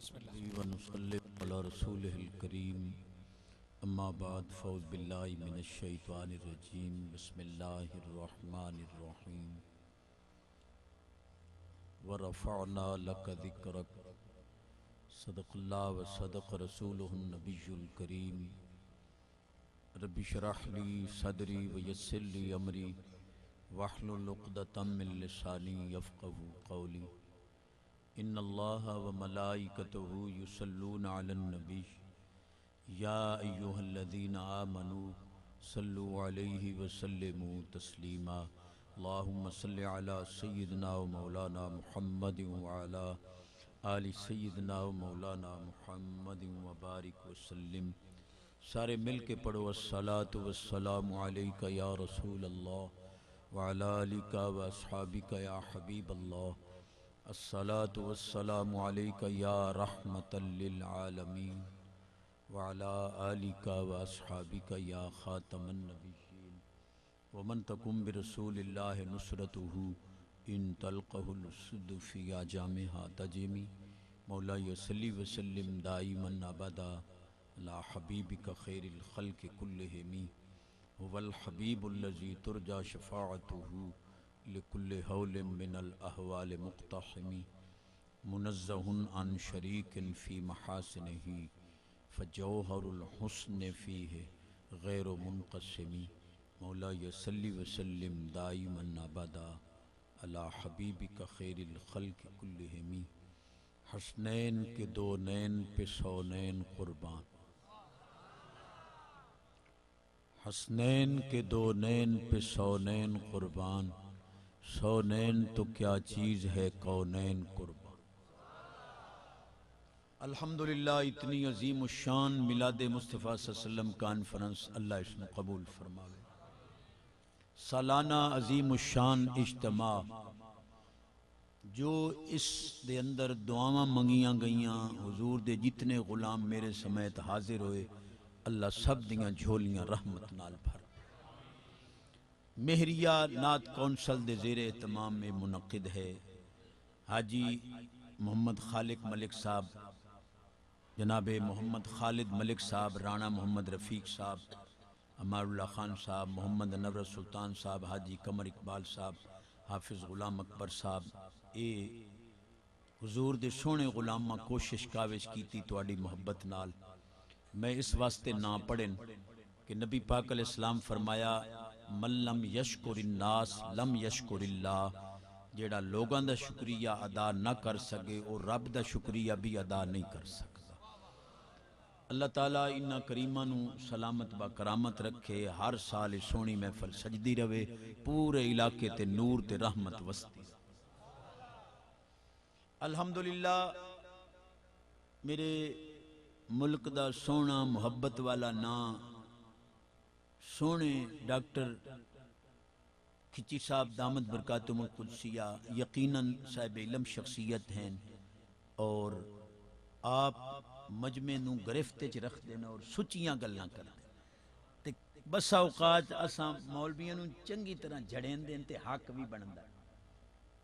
بسم اللہ۔ ونصلي على رسوله الكريم اما بعد فاعوذ بالله من الشيطان الرجيم بسم الله الرحمن الرحيم ورفعنا لك ذكرك صدق الله وصدق رسوله النبي الكريم رب اشرح لي صدري ويسر لي امري واحلل عقدة من لساني يفقهوا قولي ان اللہ وملائکتہ یصلون علی النبی یا ایہا الذین آمنوا صلوا علیہ وسلموا تسلیما اللہم صل علی سیدنا و مولانا محمد وعلی آل سیدنا و مولانا محمد وبارک وسلم۔ سارے مل کے پڑھو الصلاۃ والسلام علیک یا رسول اللہ وعلی آلک واصحابک یا حبیب اللہ، الصلاۃ والسلام علیک یا رحمۃ للعالمین وعلی آلک واصحابک یا خاتم النبیین ومن تکن برسول اللہ نصرتہ ان تلقہ الاسد فی جامہا تجمی۔ مولاي صلی وسلم دائما ابدا علی حبیبک خیر الخلق کلہم هو الحبیب الذی ترجى شفاعتہ لکل حول من الاحوال مقتحم منزہ عن شریک فی محاسنہ فجوہر الحسن فیہ غیر منقسم۔ مولاي صلی وسلم دائما ابدا علی حبیبک خیر الخلق کلہم۔ حسنین کے دو نین پہ سونین قربان، حسنین کے دو نین پہ سونین قربان، سونین تو کیا چیز ہے کونین قربان۔ الحمدللہ اتنی عظیم الشان میلاد مصطفیٰ صلی اللہ علیہ وسلم کانفرنس اللہ اس میں قبول فرماوے۔ سالانہ عظیم الشان اجتماع جو اس دے اندر دعاواں منگیاں گئیاں، حضور دے جتنے غلام میرے سمیت حاضر ہوئے، اللہ سب دیاں جھولیاں رحمت نال بھر۔ مہریہ نعت کونسل دے زیر اہتمام میں منعقد ہے۔ حاجی محمد خالق ملک صاحب، جناب محمد خالد ملک صاحب، رانا محمد رفیق صاحب، عمار اللہ خان صاحب، محمد انور سلطان صاحب، حاجی قمر اقبال صاحب، حافظ غلام اکبر صاحب، اے حضور دے سونے غلاماں کوشش کاوش کیتی تواڈی محبت نال۔ میں اس واسطے نہ پڑھن کہ نبی پاک علیہ السلام فرمایا من لم یشکر الناس لم یشکر اللہ، جیڑا لوگاں دا شکریہ ادا نہ کر سکے اور رب دا شکریہ بھی ادا نہیں کر سکتا۔ اللہ تعالیٰ انہاں کریماں نو سلامت با کرامت رکھے، ہر سال سونی محفل سجدی رہے، پورے علاقے تے نور تے رحمت وستی۔ الحمدللہ میرے ملک دا سونا محبت والا نام سونے ڈاکٹر کھچی صاحب دامت برکاتہم القدسیہ یقیناً صاحب علم شخصیت ہیں، اور آپ مجمع نو گرفت چ رکھ دینا اور سچیاں گلاں کر دیں۔ بسا اوقات اساں مولویاں نو چنگی طرح جھڑین دین تے حق بھی بندا۔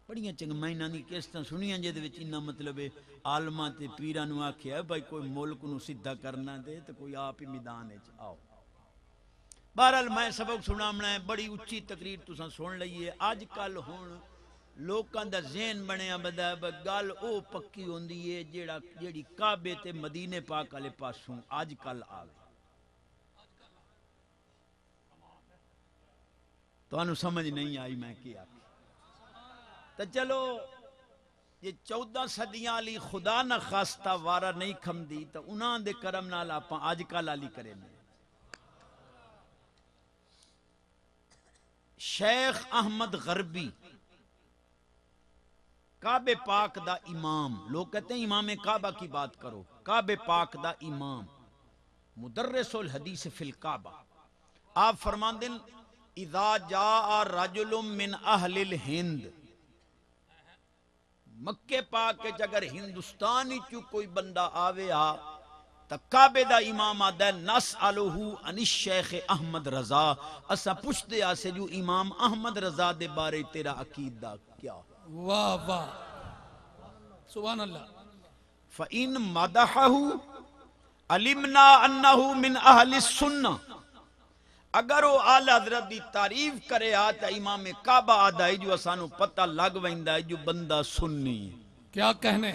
بڑیاں چنگ میں انہاں دی قسطاں سنیاں جے دے وچ انہاں مطلب ہے عالماں تے پیراں نو آکھیا بھائی کوئی ملک نو سیدھا کرنا دے تے کوئی آپ ہی میدان وچ آؤ۔ بہرحال میں سبق سنامنا ہے، بڑی اچھی تقریر تساں سن لئیے۔ اج کل ہن لوکاں دا ذہن بنیا بدا گل او پکی ہوندی ہے جیڑی کعبے تے مدینے پاک والے پاسوں اج کل آ گئی۔ تانوں سمجھ نہیں آئی میں کیا آکھیا؟ تو چلو یہ 14 صدیاں علی خدا نہ خواستہ وارا نہیں کھمدی تو انہاں دے کرم نال آپاں اج کل علی کرے نے۔ شیخ احمد غربی کعبے پاک دا امام، لوگ کہتے ہیں امام کعبہ کی بات کرو، کعبے پاک دا امام، مدرس الحدیث فی الکعبہ، آپ فرماندے اذا جاء رجل من اہل الہند، مکے پاک کے اگر ہندوستانی چو کوئی بندہ آوے آ تا کعبے دا امام آدھا ہے نسألہو عن الشیخ احمد رضا، اسا پوچھتے آسے جو امام احمد رضا دے بارے تیرا عقیدہ کیا؟ واہ واہ سبحان اللہ۔ فَإِن مَدَحَهُ عَلِمْنَا أَنَّهُ مِنْ أَهْلِ السُّنَّةِ اگر وہ آلہ حضرت دی تعریف کرے آتا امام کعبہ آدھا ہے جو اسانو پتہ لگ ویندا ہے جو بندہ سنی کیا کہنے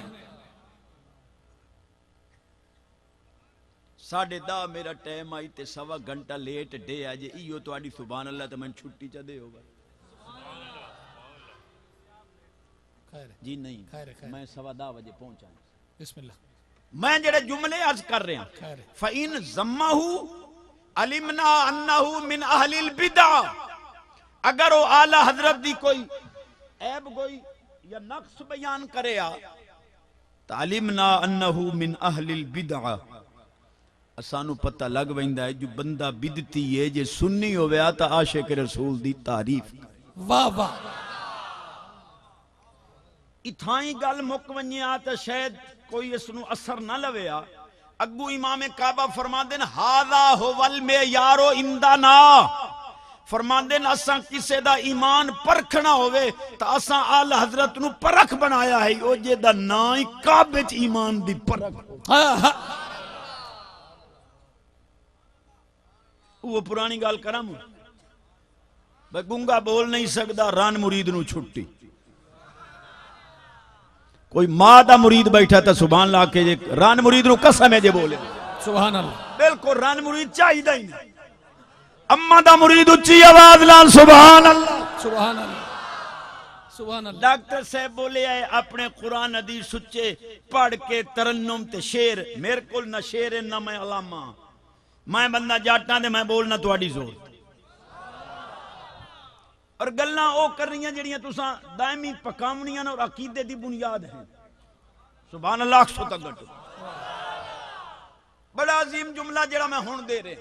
10:30 میرا ٹائم آئی تے 1.25 گھنٹہ لیٹ ڈے آجے ایو تو آڑی سبحان اللہ تے میں چھٹی چا دے ہوگا خیر جی نہیں خیر میں 10:15 بجے پہنچا بسم اللہ میں جڑے جملے عرض کر رہے ہیں خیر فَإِن ضَمَّهُ عَلِمْنَا أَنَّهُ مِنْ أَهْلِ الْبِدْعَ اگر وہ اعلیٰ حضرت دی کوئی عیب گوئی یا نقص بیان کرے تعلیمنا أَنَّهُ مِنْ أَهْلِ الْبِدْعَ اسانو پتہ لگ ویندا ہے جو بندہ بدتی ہے جے سنی ہویا تا عاشق رسول دی تعریف واہ واہ اتھائیں گل مک ونجیا تا شاید کوئی اس نو اثر نہ لویا اگو امام کعبہ فرماندے ہیں ھذا ھو المعیار عندنا فرماندے ہیں اساں کسے دا ایمان پرکھنا ہوئے تا اساں آل حضرت نو پرکھ بنایا ہے او جے دا نام کعبے چ ایمان دی پرکھ وہ پرانی گال کرم بھئی گنگا بول نہیں سکدا ران مرید نو چھٹی کوئی ماں دا مرید بیٹھا تا سبحان اللہ کے جے ران مرید نو قسم ہے جے بولے سبحان اللہ بالکل ران مرید چاہی دا ہی نہیں اما دا مرید اچھی آواز لان سبحان اللہ سبحان اللہ سبحان اللہ ڈاکٹر صاحب بولے آئے اپنے قرآن حدیث سچے پڑھ کے ترنم تے شیر میرے کل نہ شیر ہے نہ میں علامہ میں بندہ جاٹاں دے میں بولنا تواڈی زور اور گلاں او کر رہی ہیں جڑیاں تساں دائمی پکاونیاں اور عقیدے دی بنیاد ہیں سبحان اللہ 100 تک گھٹ بڑا عظیم جملہ جڑا میں ہن دے رہے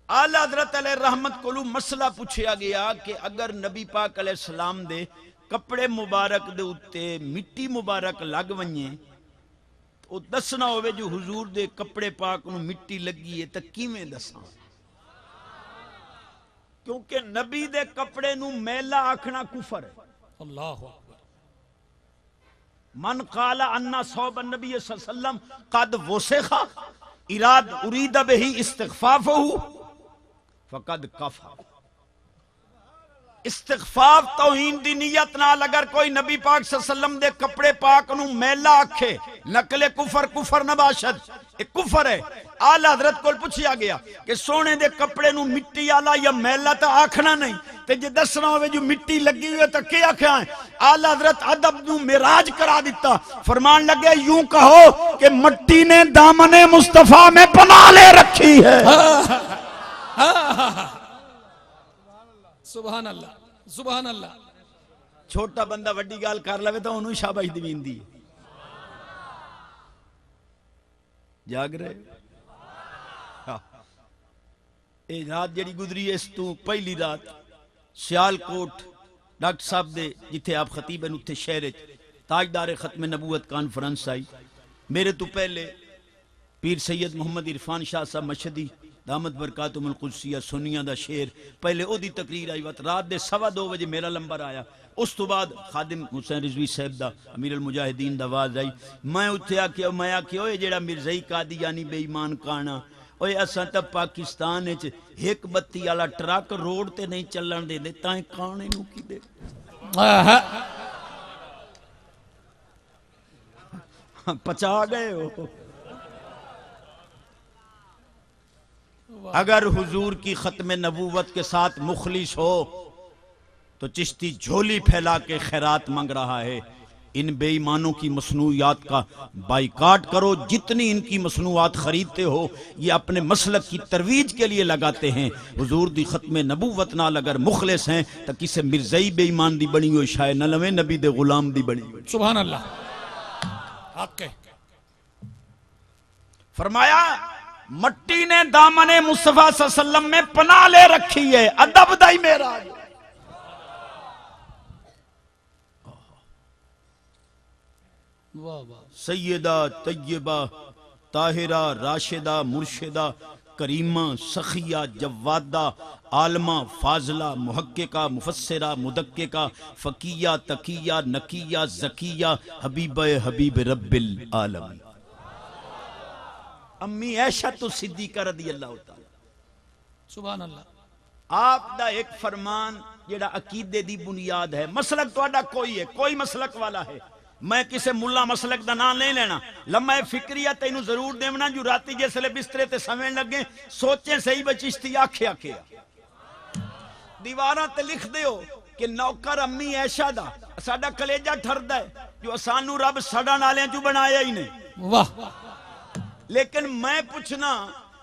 اعلی حضرت علیہ رحمت کولو مسئلہ پوچھیا گیا کہ اگر نبی پاک علیہ السلام دے کپڑے مبارک دے اتے مٹی مبارک لگ ونجے تو دسنا ہوئے جو حضور دے کپڑے پاک نو مٹی لگی ہے تا کیویں دساں کیونکہ نبی دے کپڑے نو میلا آکھنا کفر ہے اللہ اکبر من قال انا صوب النبی صلی اللہ علیہ وسلم قد وسخا ارید بہی استغفافہ فقد کفر استغفاف توہین دی نیت نال اگر کوئی نبی پاک صلی اللہ علیہ وسلم دے کپڑے پاک نو میلا آکھے نقل کفر نہ باشد ایک کفر ہے آلہ حضرت کو پوچھیا گیا کہ سونے دے کپڑے نو مٹی آلہ یا میلا تا آکھنا نہیں تے جے دسنا ہوئے جو مٹی لگی ہوئے تا کیا کھا ہے آلہ حضرت ادب نو معراج کرا دیتا فرمان لگے یوں کہو کہ مٹی نے دامن مصطفیٰ میں پناہ لے رکھی ہے سبحان اللہ سبحان اللہ چھوٹا بندہ وڈی گال کر لوے تو انہوں شاباش دوین دی جاگ رہے اے رات جڑی گزری اس تو پہلی رات سیال کوٹ ڈاکٹر صاحب دے جتھے آپ خطیب ہیں اتھے شہر تاجدار ختم نبوت کانفرنس آئی میرے تو پہلے پیر سید محمد عرفان شاہ صاحب مشہدی دامت برکاتہم القدسیہ سنیاں دا شیر پہلے او دی تقریر آئی وقت رات دے 2:15 بجے میرا لمبر آیا اس تو بعد خادم حسین رضوی صاحب دا امیر المجاہدین دا آواز آئی میں اتھے آکے اوے جیڑا مرزائی قادیانی بے ایمان کانا اوے اساں تا پاکستان وچ ایک بتی والا ٹرک روڈ تے نہیں چلن دے تائیں کانے نو کی دے پچا گئے ہو اگر حضور کی ختم نبوت کے ساتھ مخلص ہو تو چشتی جھولی پھیلا کے خیرات مانگ رہا ہے ان بے ایمانوں کی مصنوعات کا بائیکاٹ کرو جتنی ان کی مصنوعات خریدتے ہو یہ اپنے مسلک کی ترویج کے لیے لگاتے ہیں حضور دی ختم نبوت نال اگر مخلص ہیں تو کسے مرزائی بے ایمان دی بنی ہوئی شاید نہ لویں نبی دے غلام دی بنی ہوئی سبحان اللہ حق ہے فرمایا مٹی نے دامن مصطفیٰ صلی اللہ علیہ وسلم میں پناہ لے رکھی ہے ادب دائی میرا واہ واہ سیدہ طیبہ طاہرہ راشدہ مرشدہ کریمہ سخیہ جوادہ عالمہ فاضلہ محققہ مفسرہ مدققہ فقیہ تقیہ نقیہ زکیہ حبیبہ حبیب رب العالمین امی عائشہ صدیقہ رضی اللہ تعالی سبحان اللہ. آپ دا ایک فرمان جڑا عقیدے دی بنیاد ہے. مسلک تہاڈا کوئی ہے, کوئی مسلک والا ہے, میں کسے ملا مسلک دا نام نہیں لینا. لمحہ فکریہ تینوں ضرور دیونا جو راتی جسلے بسترے تے سوین لگے سوچیں صحیح بچشتی آکھے آکھے دیواراں تے لکھ دیو کہ نوکر امی عائشہ دا ساڈا کلیجہ ٹھردا ہے جو اسانو رب سڑن والےاں چوں بنایا ہی نہیں. واہ. لیکن میں پوچھنا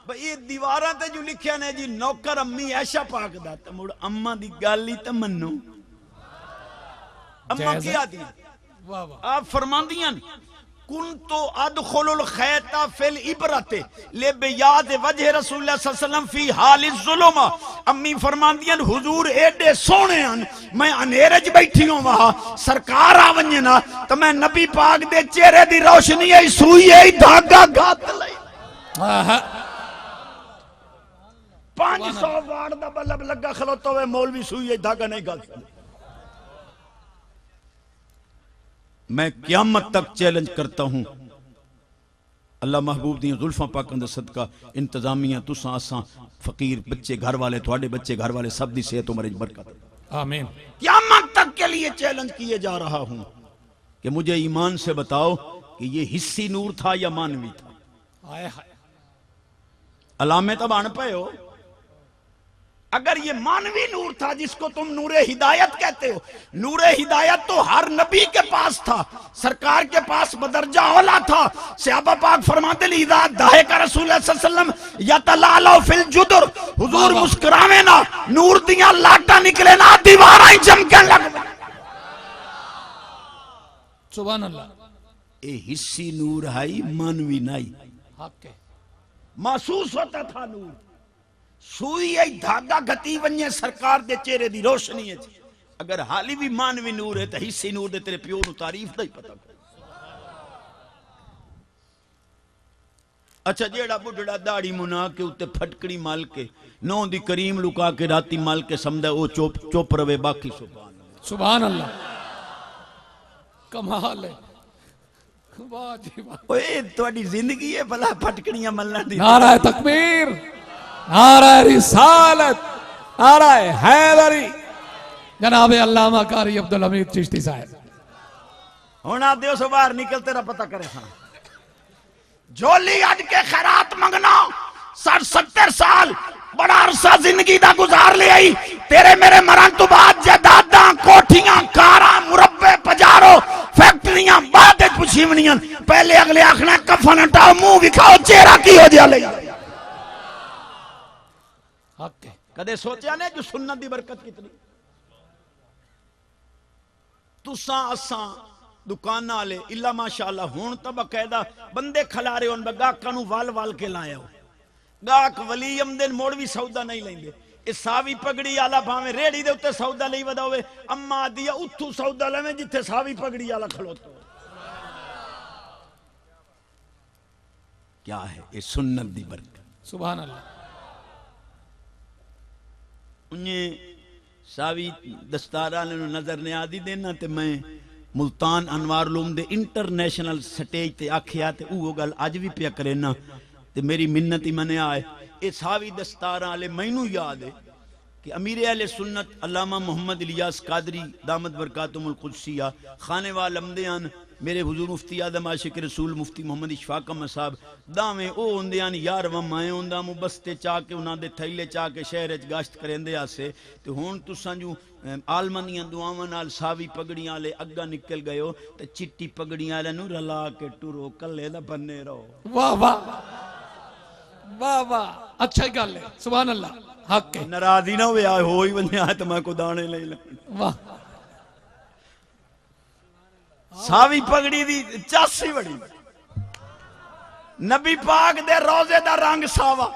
بھئی یہ دیواراں تے جو لکھیا نے جی نوکر امی عائشہ پاک دا تے مڑ اماں دی گل ہی تے منو. اماں کیا دی واہ واہ. آپ فرماندیاں کنتو ادخل الخیط فی العبرت لبیاض وجہ رسول اللہ صلی اللہ علیہ وسلم فی حال الظلم. امی فرماندیاں حضور ایڈے سونے ہیں میں انیرج بیٹھی ہوں وہاں سرکار آونجے نا تو میں نبی پاک دے چہرے دی روشنی ہے سوئی ہے دھاگا گھات لئی 500 واٹ دا بلب لگا کھلوتا ہوئے مولوی سوئی ہے دھاگا نہیں گھات لئی. میں قیامت تک چیلنج کرتا ہوں اللہ محبوب دیاں زلفاں پاکاں دا صدقہ انتظامیہ تساں اساں فقیر بچے گھر والے تھوڑے بچے گھر والے سب دی صحت عمر برکت آمین. قیامت تک کے لیے چیلنج کیے جا رہا ہوں کہ مجھے ایمان سے بتاؤ کہ یہ حصی نور تھا یا مانوی تھا. آئے ہائے. علامے تب آن پہ ہو. اگر یہ مانوی نور تھا جس کو تم نور ہدایت کہتے ہو, نور ہدایت تو ہر نبی کے پاس تھا, سرکار کے پاس بدرجہ اولا تھا. صحابہ پاک فرماتے لی اذا دہے کا رسول اللہ صلی اللہ علیہ وسلم یتلالو فی الجدر, حضور مسکراوے نا نور دیاں لاٹا نکلے نا دیواراں چمکن لگ. سبحان اللہ. اے حصی نور ہے مانوی نہیں. حق ہے. محسوس ہوتا تھا نور سوئی ہے دھاگا گھتی ونجے سرکار دے چہرے دی روشنی ہے. اگر حالی بھی مانوی نور ہے تو حصی نور دے تیرے پیو نو تعریف دا ہی پتہ. اچھا جیڑا بڑھڑا داڑی منا کے اتے پھٹکڑی مال کے نو دی کریم لکا کے راتی مال کے سمدھے او چوپ روے باقی سبحان اللہ. سبحان اللہ. کمال ہے. واہ جی واہ. اوے تواڈی زندگی ہے بھلا پھٹکڑیاں ملنا دی. نعرہ تکبیر, نعرہ رسالت, نعرہ حیدری. جناب علامہ قاری عبدالحمید چشتی صاحب ہونا دیو سو باہر نکل تیرا پتہ کرے ہاں جھولی اج کے خیرات منگنا 60-70 سال بڑا عرصہ زندگی دا گزار لے آئی. تیرے میرے مرن تو بعد جائیداداں کوٹھیاں کاراں مربے پجارو فیکٹریاں بعد پچھیونیاں پہلے اگلے آخنا کفن ہٹاؤ منہ وکھاؤ چہرہ کی ہو جا لے. حق ہے. کدے سوچیا نے جو سنت دی برکت کتنی. تساں اساں دکانہ والے اللہ ماشاءاللہ ہون تو باقاعدہ بندے کھلا رہے ہون گاہکاں نو وال وال کے لائے ہو. گاہک ولی امدن موڑوی سودا نہیں لیندے. اس ساوی پگڑی والا بھاویں ریڑی دے اوتے سودا لئی ودا ہوئے اما دیا اتھو سودا لویں جتھے ساوی پگڑی والا کھلوتا ہو. کیا ہے یہ سنت دی برکت. سبحان اللہ. انہیں ساوی دستاراں نظر نہیں آدی دینا تے میں ملتان انوار علوم دے انٹرنیشنل سٹیج تے آکھیا تے اوہ گل اج بھی پیا کرے نا تے میری منت ہی منے آئے. اے ساوی دستاراں والے مینوں یاد ہے کہ امیر اہل سنت علامہ محمد الیاس قادری دامت برکاتہم القدسیہ خانے وال امدیان میرے حضور مفتی آدم عاشق رسول مفتی محمد اشفاق احمد صاحب داویں او ہوندیاں یار ومائیں ہوندا مبستے چاہ کے انہاں دے تھیلے چاہ کے شہر وچ گشت کریندے آسے تے ہن تساں جو عالماں دیاں دعاواں نال ساوی پگڑیاں والے اگا نکل گئے ہو تے چٹی پگڑیاں والے نوں رلا کے ٹرو کلے دا بننے رہو. واہ واہ واہ واہ. اچھا گل ہے. سبحان اللہ. حق ہے. ناراضی نہ ہوئے آئے ہوئی بندے آئے تو میں کو دانے لے لیں. واہ. ساوی پگڑی دی چاسی بڑی نبی پاک دے روزے دا رنگ ساوا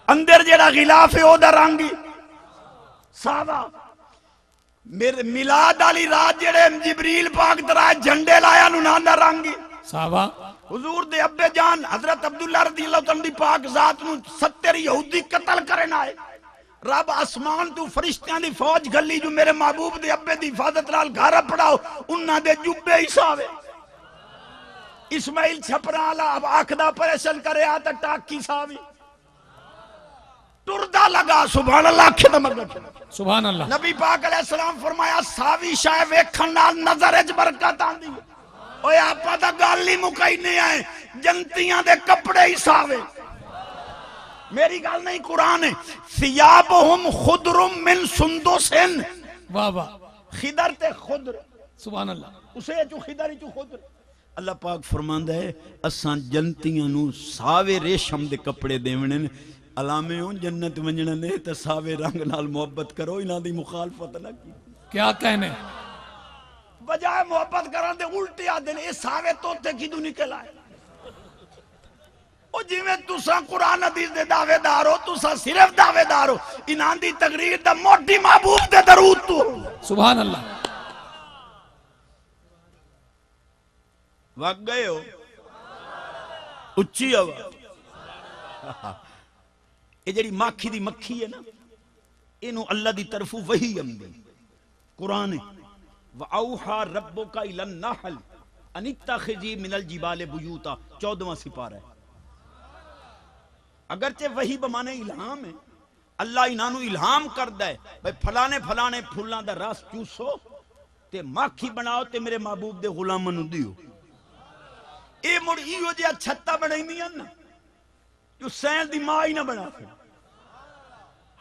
اندر جیڑا غلاف ہے او دا رنگ ساوا. میرے میلاد علی رات جیڑے جبریل پاک درائے جھنڈے لایا نو نا دا رنگ صحابہ حضور دے ابے جان حضرت عبداللہ رضی اللہ تعالیٰ دی پاک ذات نو 70 یہودی قتل کرن آئے. رب آسمان تو فرشتیاں دی فوج گلی جو میرے محبوب دے ابے دی حفاظت نال گھر پڑاؤ انہاں دے جبے ہی ساوے. اسماعیل چھپرا والا اب آنکھ دا پریشن کرے آتا ٹاکی ساوی ٹردہ لگا. سبحان اللہ آنکھیں دا مطلب سبحان اللہ. نبی پاک علیہ السلام فرمایا ساوی شاہ ویکھن نال نظر اچ برکت آندی. اوے آپا دا گل نہیں مکئی نہیں آئے جنتیاں دے کپڑے ہی ساوے. میری گل نہیں قرآن ہے. ثیابہم خضر من سندس. واہ واہ. خضر تے خضر سبحان اللہ. اسے چو خضر چو خضر. اللہ پاک فرماندا ہے اساں جنتیاں نو ساوے ریشم دے کپڑے دیونے نے. علامے ہوں جنت ونجنا نے تے ساوے رنگ نال محبت کرو انہاں دی مخالفت نہ کی. کیا کہنے بجائے محبت کران دے الٹے آ دین اے ساوے توتے کیوں نکل آئے. او جویں تساں قرآن حدیث دے دعوے دار ہو تساں صرف دعوے دار ہو انہاں دی تقریر دا موٹی محبوب دے درود تو. سبحان اللہ. وگ گئے ہو اچھی آواز. یہ جڑی ماکھی دی مکھی ہے نا اینو اللہ دی طرفوں وحی آندی. قرآن ہے وَأَوْحَى رَبُّكَ إِلَى النَّحْلِ أَنِ اتَّخِذِي مِنَ الْجِبَالِ بُيُوتًا. 14واں سپارہ ہے. اگرچہ وحی بمانے الہام ہے اللہ انہاں نو الہام کردا ہے بھئی فلانے فلانے پھلاں دا رس چوسو تے ماکھی بناؤ تے میرے محبوب دے غلاماں نو دیو. اے مڑ ایو جیا چھتا بنائیندیاں نا جو سین دی ماں ہی نہ بنا پھر.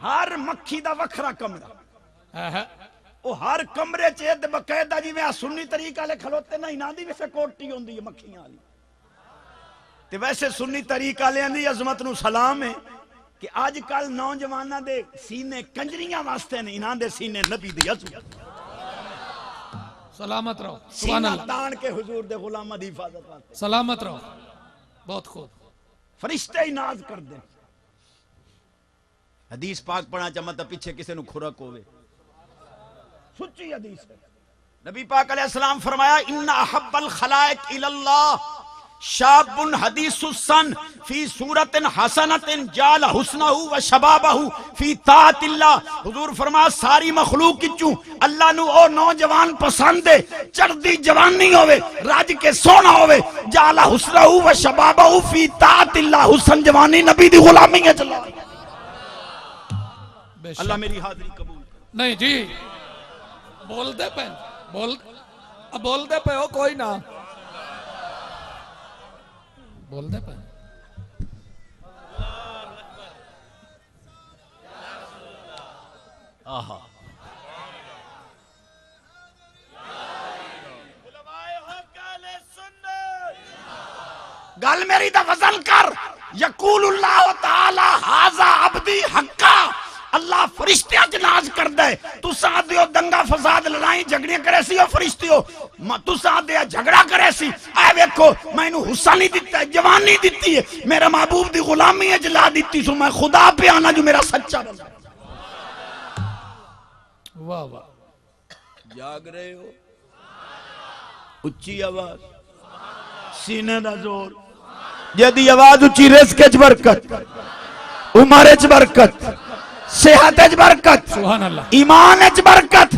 ہر مکھی دا وکھرا کمرہ او ہر کمرے چ باقاعدہ جی میں سنی طریقہ لے کھلوتے نہ انہاں دی ویسے کوٹی ہوندی ہے مکھیاں والی. تے ویسے سنی طریقہ لے دی عظمت نو سلام ہے کہ آج کل نوجواناں دے سینے کنجریاں واسطے نے انہاں دے سینے نبی دی عظمت. سلامت رہو. سبحان اللہ. سینہ تان کے حضور دے غلاماں دی حفاظت واسطے سلامت رہو. بہت خوب. فرشتے ہی ناز کر دیں. حدیث پاک پڑھا چاہتا پیچھے کسے نو کھرک ہوئے سچی حدیث ہے. نبی پاک علیہ السلام فرمایا ان احب الخلائق الاللہ شاب حدیث السن فی صورت حسنت جال حسنہ و شبابہ فی طاعت اللہ. حضور فرمایا ساری مخلوق کچوں اللہ نو او نوجوان پسند ہے چڑھدی جوانی ہوئے راج کے سونا ہوئے جال حسنہ و شبابہ فی طاعت اللہ. حسن جوانی نبی دی غلامی ہے. چلا اللہ میری حاضری قبول کرے. نہیں جی بول دے پہ بول دے پہ ہو کوئی نہ بول دے پہ. آہا گل میری دا وزن کر. یقول اللہ تعالی ھذا عبدی حقا. اللہ فرشتیاں جناز کر دے. تساں دیو دنگا فساد لڑائیں جھگڑیاں کرے سی او فرشتیو تساں دیا جھگڑا کرے سی. اے ویکھو میں نو حسنی دیتا ہے جوانی دیتی ہے میرا محبوب دی غلامی ہے جلا دیتی سو میں خدا پہ آنا جو میرا سچا بندہ. واہ واہ. جاگ رہے ہو اچھی آواز سینے دا زور. جدی آواز اچھی رزق وچ برکت عمر وچ برکت صحت وچ برکت سبحان اللہ. ایمان وچ برکت.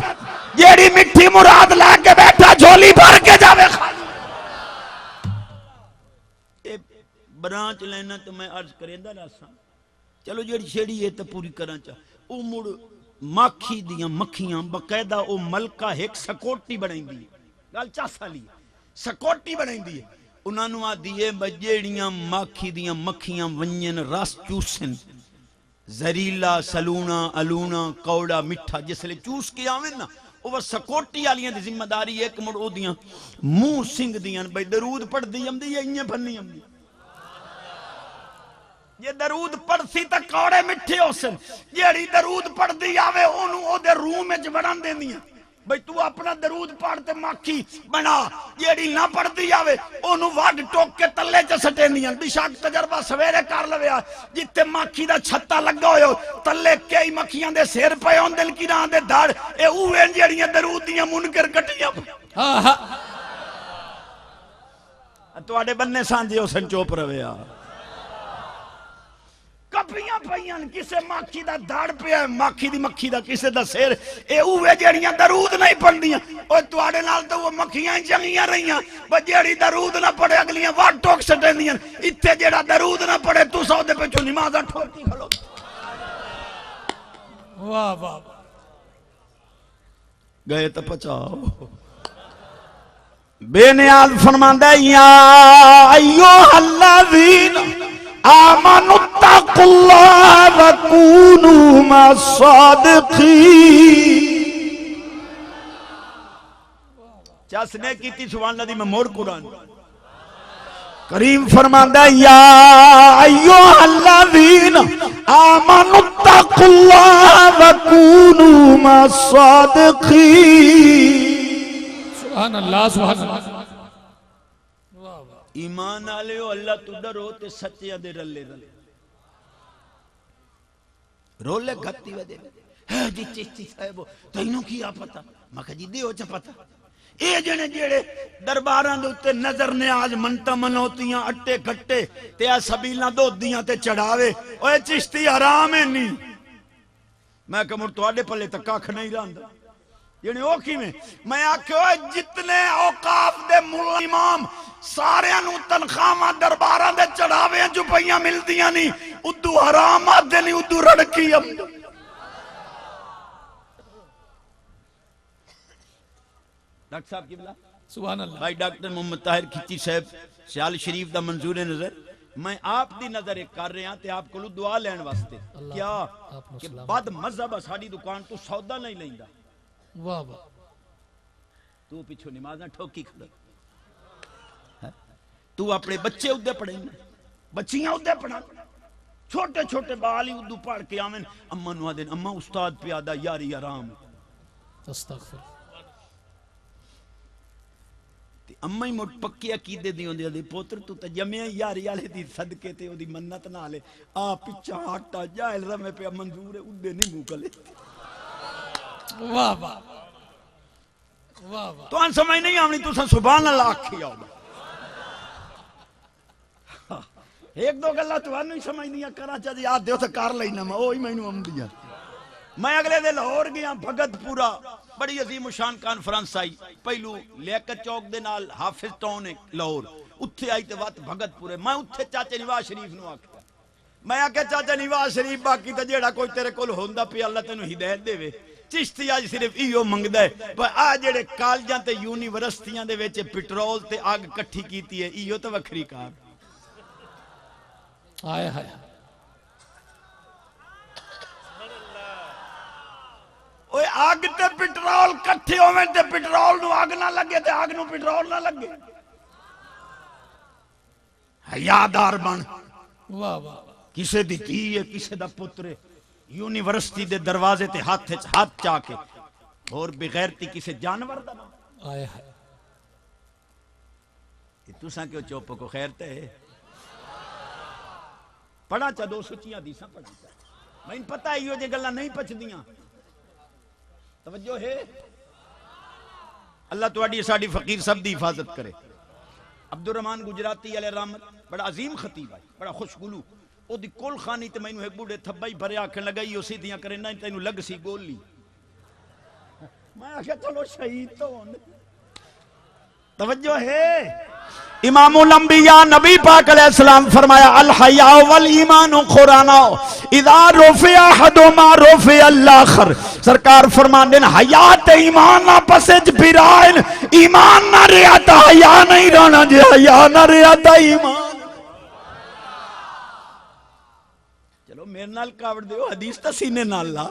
جیڑی مٹھی مراد لے کے بیٹھا جھولی بھر کے جاوے خالی. اے برانچ لینا تو میں عرض کریندا رہساں چلو جیڑی چھیڑی ہے تو پوری کراں چا. او مڑ ماکھی دیاں مکھیاں باقاعدہ او ملکہ ایک سکوٹی بنائیندی ہے. گل چا سالی سکوٹی بنائیندی ہے. انہاں نو آدھی ہے جیڑیاں ماکھی دیاں مکھیاں ونجن رس چوسن زریلا سلونا الونا کوڑا مٹھا جس لئے چوس کے آویں نا وہ سکوٹی آلیاں دی ذمہ داری ایک مڑ او دیاں منہ سنگ دیاں بھئی درود پڑھ دی ہم دی یا انہیں پھنی ہم دی. یہ درود پڑھ سی تا کوڑے مٹھے ہو سن. جیڑی درود پڑھ دی آوے انہوں او دے روح میں جبڑان دیں دیاں بھئی تو اپنا درود پڑھتے ماکھی بنا. جیڑی نہ پڑھ دی آوے انہوں واڈ ٹوک کے تلے چا سٹے دیاں. بشاک تجربہ سویرے کر لویا جتے ماکھی دا چھتا لگا ہوئے تلے کئی مکھیاں دے سیر پہ ہون دل کی ران دے دھاڑ اے اوے جیڑیاں درود دیاں منکر کٹیاں. تواڈے بننے سانجے اسن چوپ رویا کپیاں پئیاں کسے ماکھی دا دھڑ پیا ماکھی دی مکھی دا کسے دا سیر اے اوے جڑیاں درود نہیں پڑھدیاں اوے تواڈے نال تے وہ مکھیاں چنگیاں رہیاں پر جیڑی درود نہ پڑھے اگلیاں واٹ ٹوک سٹیندیاں ایتھے جیڑا درود نہ پڑھے تساں اودے پچھوں نمازاں ٹھوکی کھلو واہ واہ گئے تو پچاؤ بے نیاز فرماندا یا ایھا الذین آمنوا اتقوا اللہ وکونوا مع الصادقین چس نے کیتی سبحان اللہ دی میں موڑ قرآن کریم فرماندا یا ایھا الذین آمنوا اتقوا اللہ وکونوا مع الصادقین سبحان اللہ سبحان اللہ ایمان آلے ہو اللہ تو ڈرو تے سچے دے رلے رلے رولے گھتی وے دے جی چشتی صاحب تینوں کیا پتا میں کہا جی دیو چا پتا اے جنے جیڑے درباراں دے اتے نظر نیاز منتا منوتیاں اٹے گھٹے تے اے سبیلاں دو دیاں تے چڑھاوے اوے چشتی حرام ہے نہیں میں کہا مر تو آڈے پلے تک کاکھ نہیں رہندا یعنی اوکی میں آکھو جتنے اوقاف دے مولا امام سارے انو تنخواہ درباراں دے چڑھاوے جو پہیاں مل دیاں نہیں ادو حرام آدھے نہیں ادو رڑکی ہم ڈاکٹر صاحب کی بلا سبحان اللہ بھائی ڈاکٹر محمد طاہر کھچی صاحب سیال شریف دا منظور نظر میں آپ دی نظر ایک کر رہے ہیں تے آپ کو دعا لین واسطے کیا کہ بد مذہب ساڑی دکان تو سودا نہیں لیندا واہ واہ تو پیچھو نمازاں ٹھوکی کھڑا تو اپنے بچے ادھے پڑھیں بچیاں ادھے پڑھا چھوٹے چھوٹے بالی ادھو پڑھ کے آمین اماں نوا دین اماں استاد پیادہ یاری آرام استغفر اماں ہی موٹ پکی عقیدے دیوں دے پوتر تو تجمعہ یاری آلے دی صدقے تے او دی منت نہ لے آ پچھا آٹا جائل رمے پہ منظور ہے ادھے نہیں موکلے واہ واہ واہ واہ تو ان سمجھ نہیں آمنی تو سن سبحان اللہ آکھی آؤ ایک دو گلہ تو انہوں ہی سمجھ نہیں کرا چاہتے یاد دیو سے کار لینا میں اوہی میں انہوں ہم دیا میں اگلے دے لاہور گیا بھگت پورا بڑی عظیم و شان کانفرنس آئی پہلو لیاقت چوک دے نال حافظ ٹاؤن لاہور اتھے آئی تے وقت بھگت پورے میں اتھے چاچے نواز شریف نو آکھا میں آکھا چاچا نواز شریف باقی تا جیڑا کوئی تیرے کول ہوندہ پہ اللہ تینوں ہدایت دے وے چشتی آج صرف ایو منگدہ ہے پر آج جڑے کالجاں تے یونیورسٹیاں دے ویچے پٹرول تے آگ کٹھی کیتی ہے ایو تے وکھری کار آئے ہائے اوہ آگ تے پٹرول کٹھی ہوئے تے پٹرول نو آگ نہ لگے تے آگ نو پٹرول نہ لگے حیادار بن واہ واہ کسے دی تھی ہے کسے دا پترے یونیورسٹی دے دروازے تے ہاتھ چاہ کے اور بغیرتی کسے جانور دا آئے ہائے تو ساں کیوں چوپو کو خیر تے پڑھا چاہ دو سچیاں دیساں پڑھا چاہ میں پتہ ہے یہ جو گلہ نہیں پچھ دیاں توجہ ہے اللہ تو اڈی ساڑی فقیر سب دی حفاظت کرے عبدالرحمن گجراتی علیہ رحمت بڑا عظیم خطیب ہے بڑا خوشگلو او دی کول خانی تے میں انہوں ایک بوڑے تھبائی بھرے آکھن لگائی او سی دیاں کرے نا تے انہوں لگ سی گول لی میں آکھا چلو شہید تو ہونے توجہ ہے امام الانبیاء نبی پاک علیہ السلام فرمایا الحیاء والایمان قرانا اذا رفع احدهما رفع الاخر سرکار فرمان دین حیات ایمان نہ پسج پھرائن ایمان نہ رہتا حیاء نہیں رہنا جے حیاء نہ رہتا ایمان چلو میرے نال کاوڑ دیو حدیث تا سینے نال لا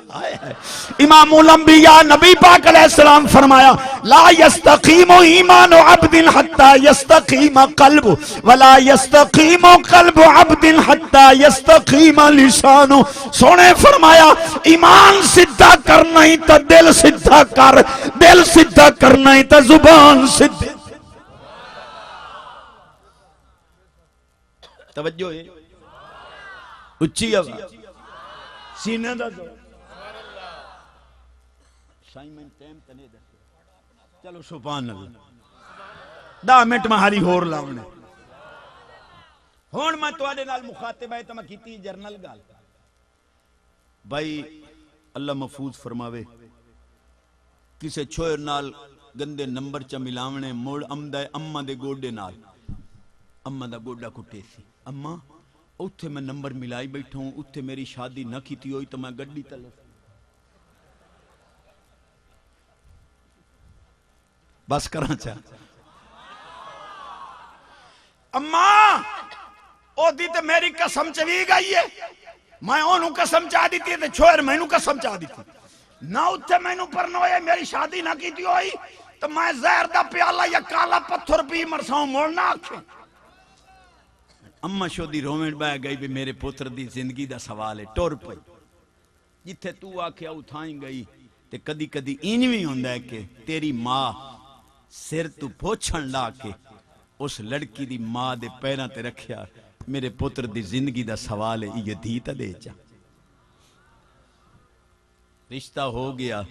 امام الانبیاء نبی پاک علیہ السلام فرمایا لا یستقیم ایمان عبد حتی یستقیم قلب ولا یستقیم قلب عبد حتی یستقیم لسان سونے فرمایا ایمان سدھا کرنا ہی تا دل سدھا کر دل سدھا کرنا ہی تا زبان سدھا توجہ ہے اچھی آواز سینے دا دو سائمن ٹیم تے نہیں دسے چلو سبحان اللہ 10 منٹ میں ہاری ہور لاؤنے ہون میں تواڈے نال مخاطب ہے تو میں کیتی جرنل گل بھائی اللہ محفوظ فرماوے کسے چھوئر نال گندے نمبر چا ملاونے موڑ امدہ اماں دے گوڈے نال اماں دا گوڈا کٹے سی اماں اتھے میں نمبر ملائی بیٹھا ہوں اتھے میری شادی نہ کیتی ہوئی تو میں گڈی تلے بس کرنا چاہ اماں او دی تے میری قسم چوی گئی ہے میں انہوں قسم چاہ دیتی ہے تے چھوئر میں انہوں قسم چاہ دیتی نہ اتھے میں انہوں پر نوئے میری شادی نہ کیتی ہوئی تو میں زہر دا پیالہ یا کالا پتھر پی مرساؤں موڑنا آکھیں اماں شو دی رومنٹ بہ گئی بھی میرے پتر دی زندگی دا سوال ہے ٹور پئی جتھے تو آکھیا اتھائیں گئی تے کدی کدی اینویں ہوندہ ہے کہ تیری ماں سر تو پوچھن لا کے اس لڑکی دی ماں دے پیران تے رکھیا میرے پتر دی زندگی دا سوال ہے یہ دھیتا دے جا رشتہ ہو گیا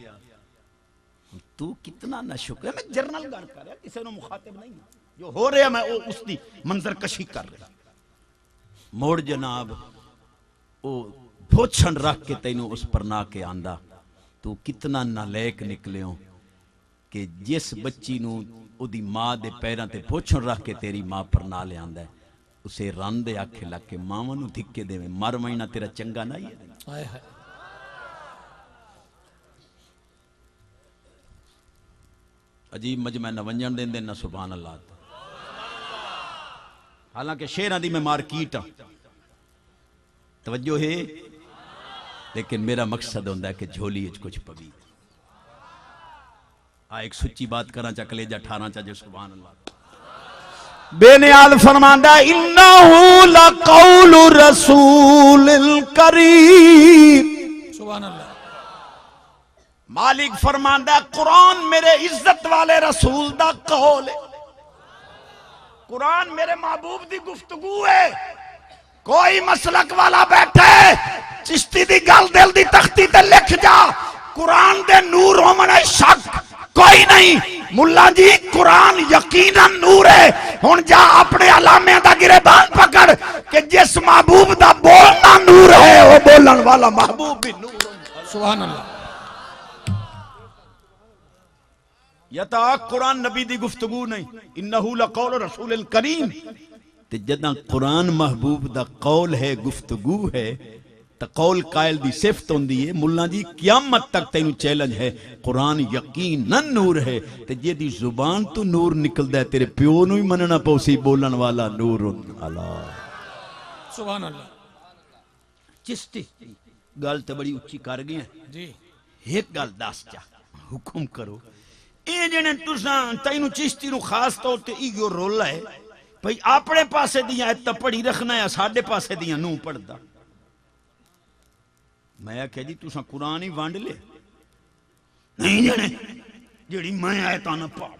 تو کتنا نہ شکر ہے میں جرنل گار کر رہا کسی نے مخاطب نہیں جو ہو رہا میں اس دی منظر کشی کر رہا موڑ جناب او پوچھن رکھ کے تینوں اس پر نہ کے آندہ تو کتنا نالیک نکلے ہوں کہ جس بچی نو او دی ماں دے پیران تے پوچھن رکھ کے تیری ماں پر نہ لے آندہ ہے اسے ران دے آکھے لگ کے ماں نو دھکے دے میں مر مہینہ تیرا چنگا نہیں ہے عجیب مجمع نہ ونجن دیں نہ سبحان اللہ حالانکہ شیران دی میں مارکیٹ ہوں توجہ ہے لیکن میرا مقصد ہوندہ ہے کہ جھولی اچ کچھ پبی ایک سچی بات کرنا چاہ کلیجہ ٹھارا چاہ جو سبحان اللہ بے نیال فرماندہ انہو لقول رسول کریم سبحان اللہ مالک فرماندہ قرآن میرے عزت والے رسول دا قول ہے قرآن میرے محبوب دی گفتگو ہے کوئی مسلک والا بیٹھے چشتی دی گل دل دی تختی تے لکھ جا قرآن دے نور ہومنے شک کوئی نہیں ملا جی قرآن یقیناً نور ہے ہن جا اپنے علامے دا گریبان پکڑ کہ جس محبوب دا بولنا نور ہے وہ بولن والا محبوب بھی نور ہے سبحان اللہ یا تا قرآن نبی دی گفتگو نہیں انہو لقول رسول کریم تے جداں قرآن محبوب دا قول ہے گفتگو ہے تا قول قائل دی صفت ہوندی ہے ملا جی قیامت تک تینو چیلنج ہے قرآن یقیناً نور ہے تے جے دی زبان تو نور نکل دے تیرے پیو نو ہی مننا پوسی بولن والا نور اللہ سبحان اللہ چشتی گل تے بڑی اچھی کر گئی ہیں جی ایک گل دس چا حکم کرو اے جنے تساں تینو چشتی نو خاص طور تے ایو رولا ہے بھئی اپنے پاسے دیاں ایتا پڑھی رکھنا ہے ساڑھے پاسے دیاں نو پڑھ دا میں کہہ جی تساں قرآن ہی وانڈ لے نہیں جنے جیڑی میں آیتاں نہ پڑھ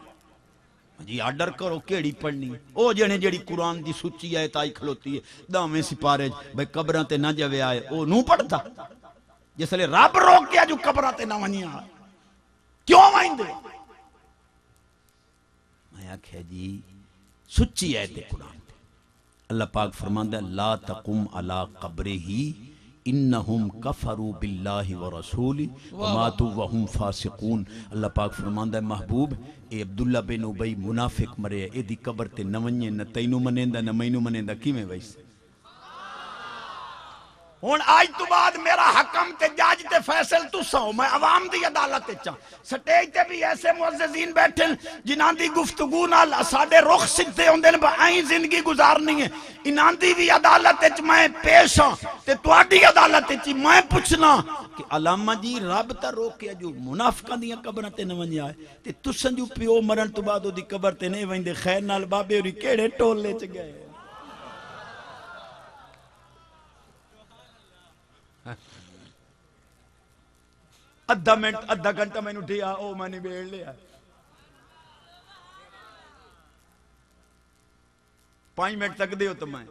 جی آڈر کرو کیڑی پڑھنی او جنے جیڑی قرآن دی سچی آیت آئی کھلوتی ہے دامیں سپارے بھئی قبران تے نہ جوے آئے او نو پڑھ دا جس لئے رب روک گیا جو قبران تے نہ ونی آئے کیوں وائن دے میں کہہ جی سچی آیت قرآن تے اللہ پاک فرماندہ لا تقم علی قبرہی انہم کفروا باللہ ورسولی وماتوا وہم فاسقون اللہ پاک فرماندہ محبوب اے عبداللہ بن ابی منافق مرے اے دی قبر تے نونیے نہ تینو منیندہ نہ مینو منیندہ کی میں ویسے ہون آج تو بعد میرا حکم تے جاج تے فیصل تو سو میں عوام دی عدالت چاہ سٹیج تے بھی ایسے معززین بیٹھن جنہاں دی گفتگو نال ساڑے رخ سکتے ہوندے نے آئیں زندگی گزارنی ہے انہاں دی بھی عدالت چ میں پیش ہاں تے تواڈی عدالت چ میں پوچھنا کہ علامہ جی رب تا روکیا جو منافقاں دیاں قبراں تے نہ ونجے آئے تے تساں جو پیو مرن تو بعد او دی قبر تے نہیں ویندے خیر نال بابے ہوری کیڑے ٹولے چ گئے ادھا گھنٹہ میں اٹھیا او میں نے بیڑ لیا 5 منٹ تک دے ہو تو میں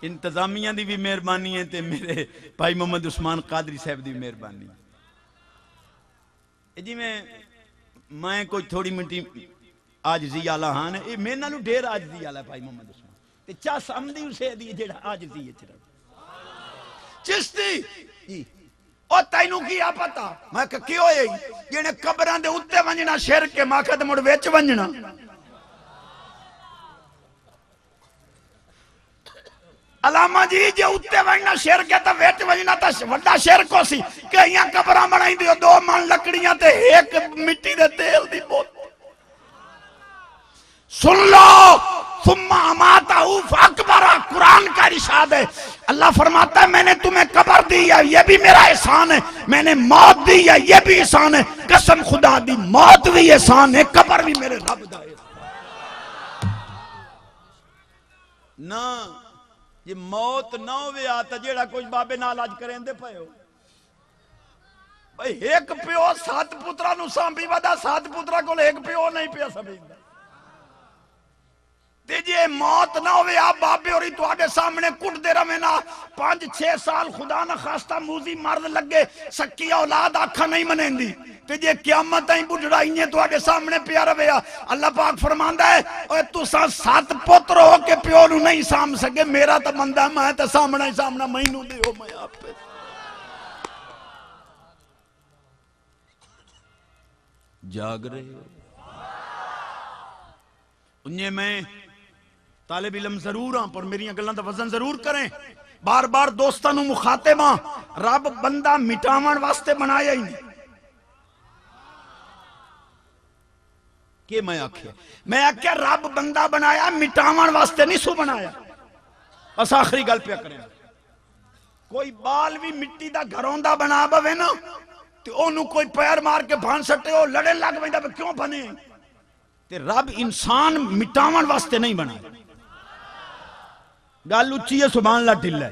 انتظامیہ دی بھی مہربانی ہے تے میرے بھائی محمد عثمان قادری صاحب دی مہربانی جی میں کوئی تھوڑی منٹی عاجزی والا ہاں یہ میرے نالوں ڈھیر عاجزی والا بھائی محمد عثمان تے چس امدی اسے دی جڑا عاجزی وچ رہے چشتی جی او تینوں کی آ پتا میں کہ کیوں ہے جنے قبراں دے اوتے ونجنا شرک کے ماں کد مڑ وچ ونجنا علامہ جی جے اوتے ونجنا شرک ہے تے وچ ونجنا تے وڈا شرک ہو سی کئیاں قبراں بنائی دیو 2 من لکڑیاں تے ایک مٹی دے تیل دی بوتل سن لو ثم اماتہ فاکبرہ قرآن کا ارشاد ہے اللہ فرماتا ہے میں نے تمہیں قبر دی ہے یہ بھی میرا احسان ہے میں نے موت دی ہے یہ بھی احسان ہے قسم خدا دی موت بھی احسان ہے قبر بھی میرے رب دا ہے نا یہ موت نہ ہوئے آتا جیڑا کچھ بابے نالاج کریں دے پہے ہو بھئی ایک پیو 7 پترہ نو سامبی ودا 7 پترہ کو ایک پیو نہیں پیا سمجھتا تیجے موت نہ ہوئے آپ بابے اور تو آگے سامنے کٹ دے رہے نا 5-6 سال خدا نہ خواستہ موزی مرد لگے سکی اولاد آکھا نہیں منین دی تیجے قیامت آئیں بڑھڑائیں تو آگے سامنے پیا رہے اللہ پاک فرماندہ ہے اوہ تو 7 پتر ہو کے پیو نو نہیں سام سکے میرا تا مندہ میں تا سامنا ہی سامنا مہینوں دے ہو میں آپ پہ جاگ رہے ہو انہیں میں طالب علم ضرور ہاں پر میری اگلان دا وزن ضرور کریں بار بار دوستانوں مخاطباں رب بندہ مٹاون واسطے بنایا ہی نہیں کہ میں آکھیا رب بندہ بنایا مٹاون واسطے نہیں سو بنایا بس آخری گل پہ کریں کوئی بال بھی مٹی دا گھروں دا بنا بوے نا تو انہوں کوئی پیر مار کے بھان سکتے ہو لڑے لگ بھائی دا کیوں بنے تے رب انسان مٹاون واسطے نہیں بنا گل اچھی ہے سبحان اللہ ڈھل ہے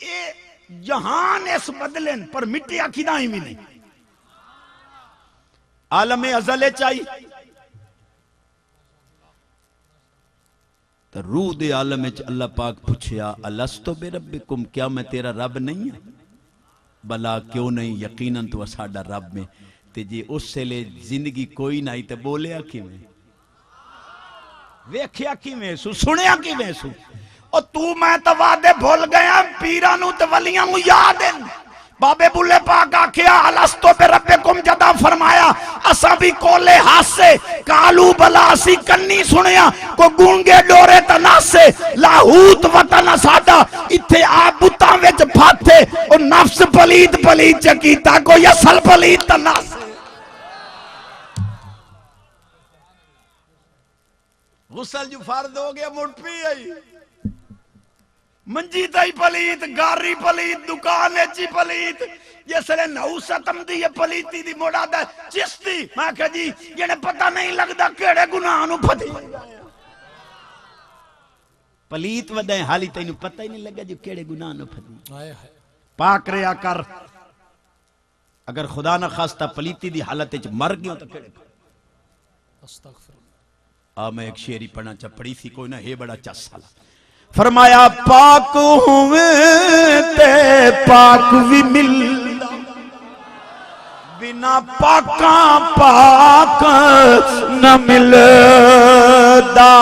اے جہان اس بدلن پر مٹی عقیدہ ہی بھی نہیں عالم ازل چاہی تو روح دے عالم اللہ پاک پوچھیا الستو بے ربکم کیا میں تیرا رب نہیں ہے بلا کیوں نہیں یقیناً تو اساڑا رب میں تے جی اس سے لے زندگی کوئی نہیں تے بولیا کی میں ویکھیا کی میں سو سنیا کی میں سو اور تو میں تو وعدے بھول گیا پیرانو تے ولیاں مو یادن بابے بولے پاک آکھیا الستو بے ربکم جدا فرمایا اسا بھی کولے ہاسے کالو بلا اسی کنی سنیا کو گونگے ڈورے تناسے لاہوت وطن ساڈا اتھے آپ بتاں وچ پھاتے اور نفس پلید پلید چکیتا کو یسل پلید تناسے غسل جو فرد ہو گیا مڑ پی آئی منجی تائی پلیت گاری پلیت دکان ایچی پلیت یہ سلے نحوستم دی یہ پلیتی دی موڑا دا چستی میں کہا جی یہ نے پتہ نہیں لگتا کیڑے گناہوں پھتی پلیت ودائیں حالی تینوں پتہ ہی نہیں لگا جو کیڑے گناہوں پھتی پاک ریا کر اگر خدا نہ خواستہ پلیتی دی حالت مر گئے تو کیڑے استغفر میں ایک شیری پڑھنا چاہ پڑھی تھی کوئی نہ ہے بڑا چاہ سالا فرمایا پاک ہوئے تے پاک بھی مل بنا پاکاں پاک نہ ملدا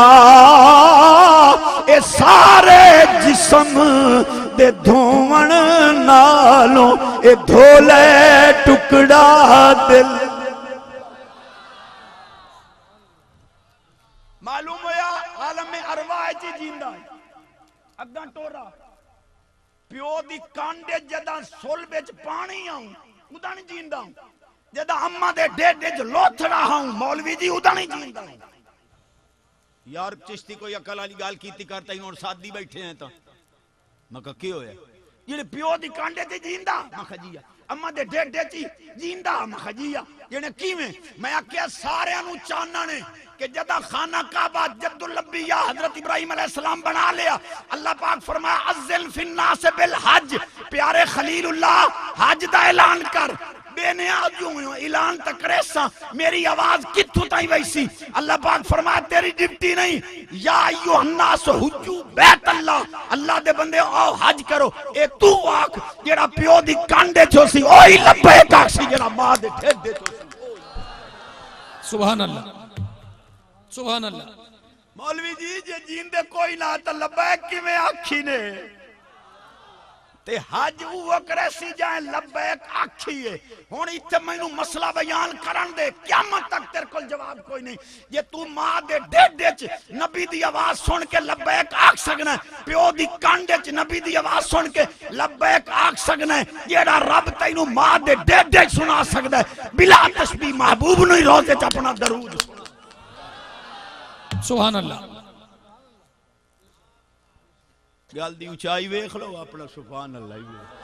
اے سارے جسم دے دھومن نالوں اے دھولے ٹکڑا دل معلوم ہویا عالم ارواح جی جیندہ ہے اگاں ٹورا پیو دی کانڈے جدہ سول بیچ پانی آؤں ادا نہیں جیندہ ہوں جدہ اممہ دے ڈیڈے جو لوتھڑا ہوں مولوی جی ادا نہیں جیندہ ہوں یار چشتی کوئی اکل آلی گال کیتی کرتا ہی اور ساتھ دی بیٹھے ہیں تا میں کہا کیوں ہے یہ پیو دی کانڈے تے جیندہ میں کہا جی اممہ دے ڈیڈے چی جیندہ میں کہا جی یہ کی میں آکیا سارے انو چاننا نے کہ جدہ خانہ کعبہ جد الانبیاء حضرت ابراہیم علیہ السلام بنا لیا اللہ پاک فرمایا عزل فی الناس بالحج پیارے خلیل اللہ حج دا اعلان کر بے نیاز جو ہوئے اعلان تک ریسا میری آواز کتھو تائی ویسی اللہ پاک فرمایا تیری ڈپٹی نہیں یا ایوہ الناس حجو بیت اللہ اللہ دے بندے آؤ حج کرو اے تو آکھ جیڑا پیو دی کانڈے چھو سی اوہی لبے کاکسی جیڑا ماں دے ٹھیک دے چھو سی سبحان اللہ سبحان اللہ. مولوی جی جے جیندے کوئی نہ تا لبیک کی میں آکھی نے تے حج وہ کرے سی جائیں لبیک آکھیے. ہون ایتھے میں نو مسئلہ بیان کرن دے قیامت تک تیرے کل جواب کوئی نہیں. یہ تو ماں دے ڈیڈے چ نبی دی آواز سن کے لبیک آکھ سکنا ہے, پیو دی کانڈے چ نبی دی آواز سن کے لبیک آکھ سکنا ہے. جیڑا رب تینو ماں دے ڈیڈے سنا سکدا ہے بلا تشبیہ محبوب نو ہی روزے چ اپنا درود. سبحان اللہ. گل دی اونچائی ویکھ لو اپنا سبحان اللہ ہی ویکھ.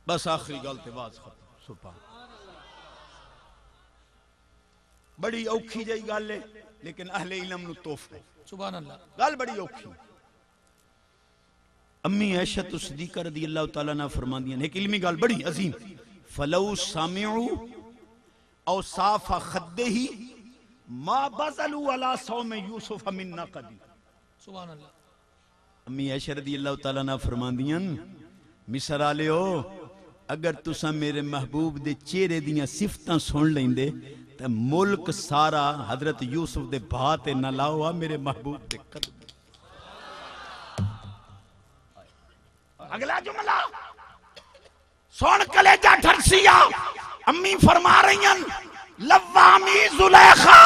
بس آخری گل تے بات ختم. سبحان بڑی اوکھی جئی گل ہے لیکن اہل علم نو توف ہے. سبحان اللہ. گل بڑی اوکھی. امی عائشہ صدیقہ رضی اللہ تعالیٰ عنہ فرماندیاں ایک علمی گل بڑی عظیم, فلو سامعوا اوصاف خدہ ما بذلوا علی صوم یوسف من نقد. سبحان اللہ. امی عائشہ رضی اللہ تعالیٰ عنہ فرماندیاں مصر والےو اگر تساں میرے محبوب دے چہرے دیاں صفتاں سن لیندے تے ملک سارا حضرت یوسف دے بھا تے نہ لاؤ میرے محبوب دے قدم. اگلا جملہ سن کلیجہ ٹھرسیا امی فرما رہی ہیں لوامی زلیخا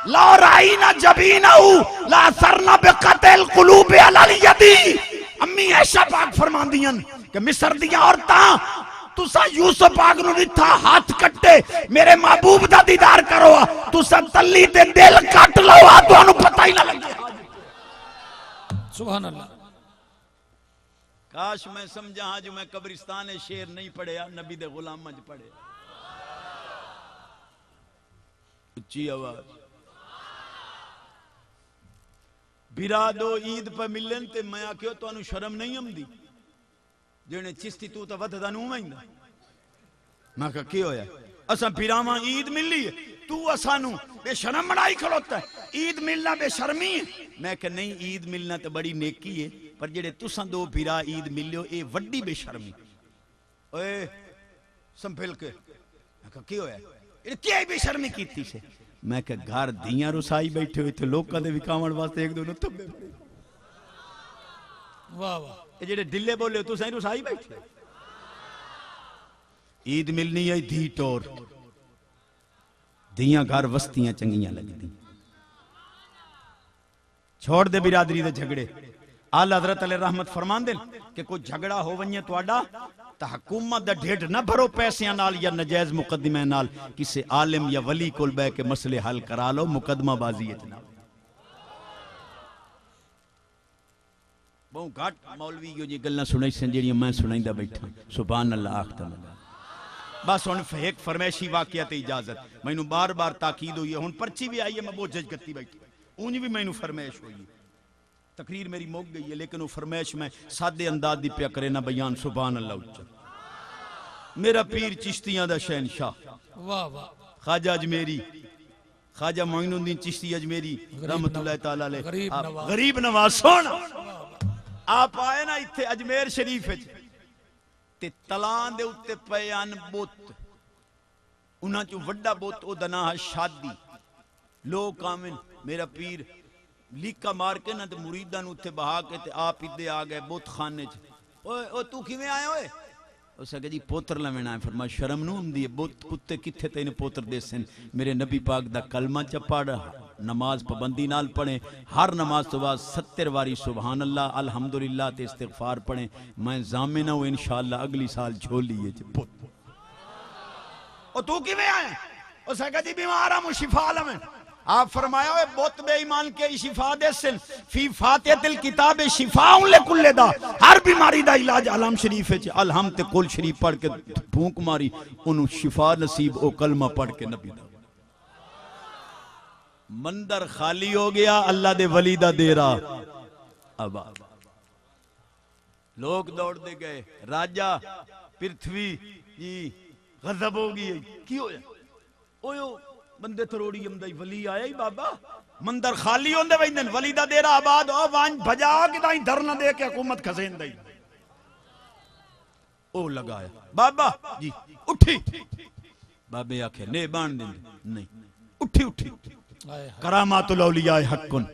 لا رائینا جبینہو لا سرنا بقتل قلوب علیدی. امی عائشہ پاک فرمان دیاں کہ مصر دیاں عورتاں تسا یوسف پاک نو نتھا ہاتھ کٹے میرے محبوب دا دیدار کرو تسا تلی دے دل کٹ لو تو انہوں پتہ ہی نہ لگے. سبحان اللہ. کاش میں سمجھا ہاں جو میں قبرستان شیر نہیں پڑھیا نبی دے غلام مجھ پڑھے. اچھی آواز. برادو عید پہ ملن تے میں آکھیو تو انہوں شرم نہیں ہم دی جنہیں چستی تو تا ودھدا نو میں میں کہا کی ہویا اساں پیراواں عید ملی ہے تو اسانو بے شرم بنائی کھلوتا ہے عید ملنا بے شرمی ہے. میں کہا نہیں عید ملنا تو بڑی نیکی ہے پر جڑے تساں دو پیرا عید ملیو اے وڈی بے شرمی. اوے سنبھل کے میں کہا کی ہویا یہ کیا بے شرمی کیتی سے. میں کہ گھر دیاں رسائی بیٹھے ہوئے تھے لوکاں دے وکاون واسطے ایک دونوں تھبے پڑے. واہ واہ. یہ جڑے ڈلے بولے تو سائیں رسائی بیٹھے. عید ملنی ہے دھی ٹور دیاں گھر وستیاں چنگیاں لگ دی. چھوڑ دے برادری دے جھگڑے. آل حضرت علیہ رحمت فرمان دے کہ کوئی جھگڑا ہو ونجے تو آڈا تا حکومت دا ڈھیٹ نہ بھرو پیسیاں نال یا نجائز مقدمہ نال کسی عالم یا ولی کول بے کے مسئلے حل کرا لو مقدمہ بازی اتنا. بہوں گھٹ مولوی جو جی گلنا سنائی سن جیڑی میں سنائی دا بیٹھا. سبحان اللہ آختا اللہ. بس ہن ایک فرمیشی واقعات اجازت میں نو بار بار تاکید ہوئی ہے ہن پرچی بھی آئی ہے میں بہت جج کرتی بیٹھی اونج بھی میں نو فرمیش ہوئی ہے. تقریر میری موک گئی ہے لیکن وہ فرمیش میں سادے انداز دی پیا کرے نہ بیان. سبحان اللہ اچھا. میرا پیر چشتیاں دا شہنشاہ واہ واہ خواجہ اجمیری خواجہ معین الدین چشتی اجمیری رحمت اللہ تعالیٰ علیہ غریب نواز سونا آپ آئے نا اتھے اجمیر شریف تے تلان دے اتے پیان بوت انہاں چو وڈا بوت او دنا شادی لوگ کامن میرا پیر لیکا مار کے نا تے مریدان اتھے بہا کے تے آپ ادھے آگئے بوت خانے چھے. اوہ تو کیویں آئے ہوئے اسے کہا جی پوتر لمن آئے. فرما شرم نو ہم دیئے بوت کتے کتھے تے انہیں پوتر دے سن. میرے نبی پاک دا کلمہ چا پڑھ نماز پابندی نال پڑھیں ہر نماز تو بعد 70 واری سبحان اللہ الحمدللہ تے استغفار پڑھیں. میں زامنہ ہوں انشاءاللہ اگلی سال جھولیے چھے پوت. اور تو کیویں آئے اسے کہا جی بیمارہ مو شفا لمن. آپ فرمایا ہوئے بہت بے ایمان کے شفا دے سن فی فاتحت الکتاب شفاء لکل دا ہر بیماری دا علاج علام شریف ہے الحمد تے کل شریف پڑھ کے پھونک ماری انہوں شفا نصیب او کلمہ پڑھ کے نبی دا. مندر خالی ہو گیا اللہ دے ولی دا دیرا ابا لوگ دوڑ دے گئے راجہ پرتھوی جی غضب ہو گئی کیوں ہے اوہ بندے تروڑی امدائی ولی آیا ہی بابا مندر خالی ہوندے ویندن ولی دا دیرا آباد او وانج بھجا کے دائیں دھرنا دے کے حکومت کھسین دائی او لگایا بابا جی اٹھی بابے آکھے نے بان دیں نہیں اٹھی ہائے ہائے۔ کرامات الاولیاء حقن